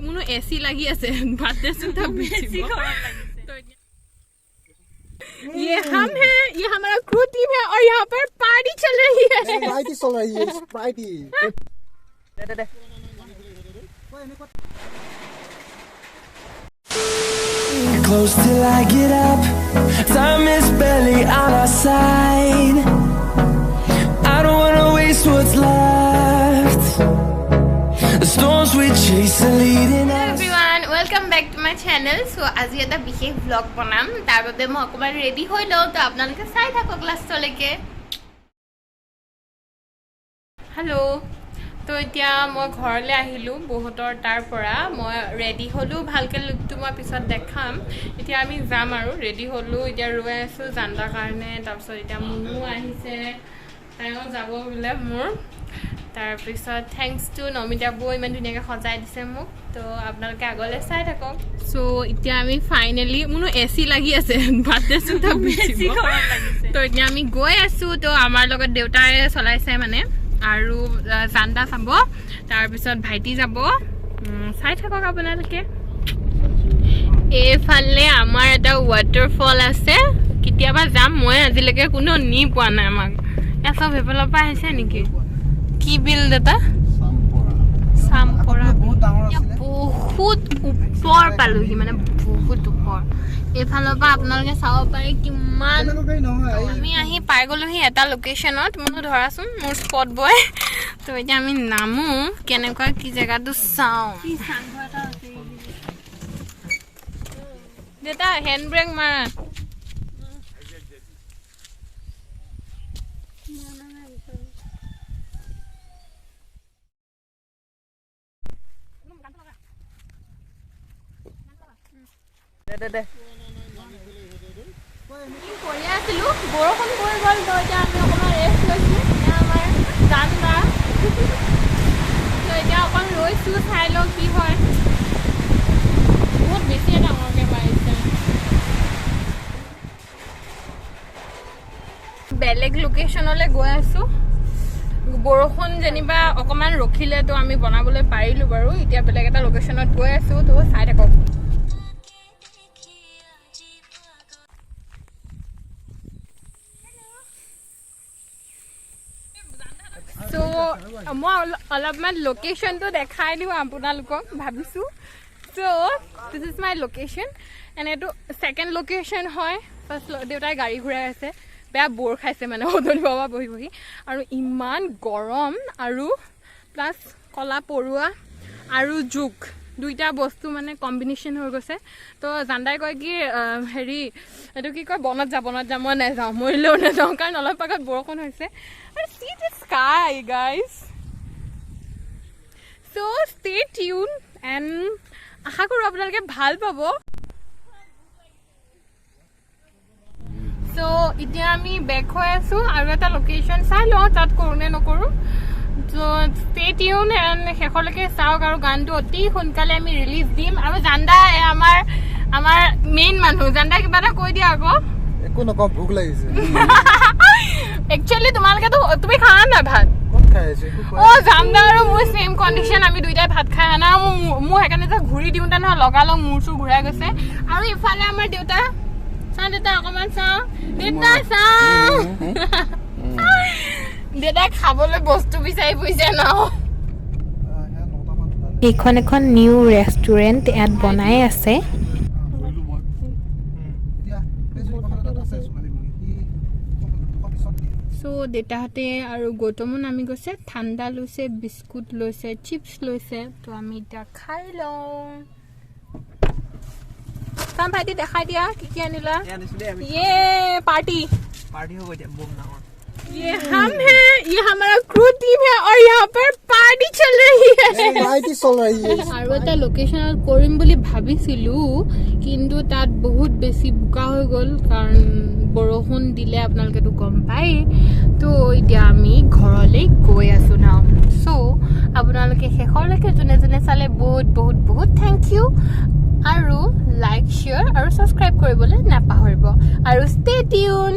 मुनो AC लगी আছে बातें सुनता बेसी गरम लगी ये हम हैं ये हमारा क्रू टीम है और यहाँ पर पार्टी चल रही है पार्टी चल रही है party they Close till I get up. Time is barely on our side. I don't wanna waste what's left. The storms we chase are leading us. Hello everyone, welcome back to my channel. So আজি এটা বিশেষ vlog বনাম তাৰ বাবে মই অকমান ready হৈ লও তো আপোনালোকে চাই থাকক লাষ্টলৈকে হেল্ল তো এতিয়া মই ঘৰলৈ আহিলো বহুতৰ তাৰ পৰা মই ৰেডি হলো ভালকে লুকটো মই পিছত দেখাম এতিয়া আমি যাম আৰু ৰেডি হলো এতিয়া ৰৈ আছো জানদাৰ কাৰণে তাৰপিছত এতিয়া মুনু আহিছে তাইও যাব বুলে মোৰ তাৰ পিছত থ্যাঙ্কস টু নমিতা বই ইমান ধুনীয়াকৈ সজাই দিছে মোক তো আপোনালোকে আগলৈ চাই থাকক সো এতিয়া আমি ফাইনালি মুনু এসি লাগি আছে বাতে সুতা বেছি গৰম লাগিছে তো এতিয়া আমি গৈ আছো তো আমাৰ লগত দেউতাই চলাইছে মানে আৰু জানদা চাব তাৰ পিছত ভাইটি যাব চাই থাকক আপোনালোকে এফালে আমাৰ এটা ওয়াটাৰফল আছে কেতিয়াবা যাম মই আজিলৈকে কোনো নি পোৱা নাই আমাক এ সব হেফালৰ পৰা আহিছে নেকি কি বিল দেতা সামপৰা বহুত ডাঙৰ আছিল বহুত ওপৰ পালোহি মানে বহুত ওপৰ এফালৰ পৰা আপোনালোকে চাব পাৰে কিমান আমি আহি পাই গলোহি এটা লোকেশনত মনো ধৰাচোন মোৰ স্পট বয় তো এতিয়া আমি নামো কেনেকুৱা কি জেগাটো চাও কি সাংঘ এটা আছে দেতা হ্যান্ড ব্ৰেক মাৰা দে কৰি আছিলো বৰষুণ পৰি গ'ল তো এতিয়া আমি অকণমান ৰেষ্ট লৈছো এতিয়া আমাৰ জানদা তো এতিয়া অকণ ৰৈছো চাই লওঁ কি হয় বহুত বেছি ডাঙৰকৈ মাৰিছে বেলেগ লোকেশ্যনলৈ গৈ আছো বৰষুণ যেনিবা অকণমান ৰখিলে তো আমি বনাবলৈ পাৰিলো বাৰু এতিয়া বেলেগ এটা লোকেশ্যনত গৈ আছো তো চাই থাকক So, মই অলপমান লোকেশনটো দেখাই দিও আপোনালোকক ভাবিছো so this is my location and এটো সেকেন্ড লোকেশন হয় ফার্স্ট দেউতাই গাড়ী ঘূৰাই আছে বেয়া বৰ খাইছে মানে ওদলি বাবা বহি বহি আৰু ইমান গৰম আৰু প্লাস কলা পৰুৱা আৰু জুক দুইটা বস্তু মানে কম্বিনেশন হৈ গৈছে তো জানদাই কয় কি হেৰি এটো কি কয় বনত যাব মই নাযাওঁ মৰিলেও নাযাওঁ কাৰণ অলপ আগত বৰষুণ হৈছে আৰু see the sky guys so stay tuned and আশা কৰো আপোনালোকে ভাল পাব so এতিয়া আমি বেক হৈ আছো আৰু এটা লোকেশন চাই লওঁ তাত কৰো নে নকৰো so stay tuned and শেষলৈকে চাওক আৰু গানটো অতি সোনকালে আমি ৰিলিজ দিম আৰু জানদা আমাৰ মেইন মানুহ জানদা কিবা এটা কৈ দিয়া আকৌ একো নকম ভোক লাগিছে একচুয়ালি তোমালোকে তো তুমি খানা না ভাত কত খাইছে ও জানদা আৰু মোৰ সেম কন্ডিশন আমি দুইটাই ভাত খাই না মোৰ হেকানে যে ঘুৰি দিউটা না লগালো মূৰচু ঘুৰাই গৈছে আৰু ইফালে আমাৰ দেউতা দেউতা অকমান চাও দেউতা চাও দেউতা খাবলৈ বস্তু বিচাৰি ফুৰিছে ন এইখন এখন নিউ ৰেষ্টুৰেণ্ট ইয়াত বনাই আছে সো দেউতাহঁতে আৰু গৌতমো নামি গৈছে ঠাণ্ডা লৈছে বিস্কুট লৈছে চিপছ লৈছে তো আমি এতিয়া খাই লওঁ কাম ভাইটি দেখাই দিয়া কি আনিলা ये पार्टी हो गई बम ना ये हम हैं ये हमारा क्रू टीम है और यहाँ पर पार्टी चल रही है पार्टी चल रही है আৰু এটা লোকেশনত কৰিম বুলি ভাবিছিলো কিন্তু তাত বহুত বেছি বুকা হৈ গ'ল কাৰণ বৰষুণ দিলে আপোনালোকে তো গম পাই তো এতিয়া আমি ঘৰলৈ গৈ আছো না সো আপোনালোকে শেষলৈকে যোনে যোনে চালে বহুত বহুত বহুত থ্যাংক ইউ আৰু লাইক শেয়াৰ আৰু সাবস্ক্ৰাইব কৰিবলৈ নাপাহৰিব আৰু ষ্টে টিউন